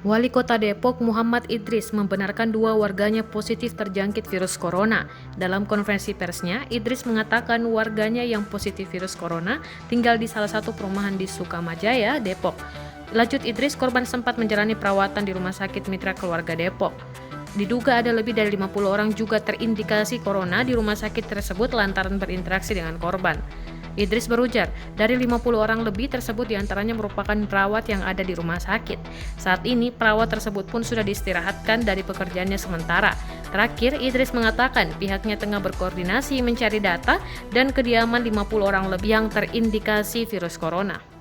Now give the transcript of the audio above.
Wali Kota Depok Muhammad Idris membenarkan dua warganya positif terjangkit virus corona. Dalam konferensi persnya, Idris mengatakan warganya yang positif virus corona tinggal di salah satu perumahan di Sukamajaya, Depok. Lanjut Idris, korban sempat menjalani perawatan di Rumah Sakit Mitra Keluarga Depok. Diduga ada lebih dari 50 orang juga terindikasi corona di rumah sakit tersebut lantaran berinteraksi dengan korban. Idris berujar, dari 50 orang lebih tersebut diantaranya merupakan perawat yang ada di rumah sakit. Saat ini, perawat tersebut pun sudah diistirahatkan dari pekerjaannya sementara. Terakhir, Idris mengatakan pihaknya tengah berkoordinasi mencari data dan kediaman 50 orang lebih yang terindikasi virus corona.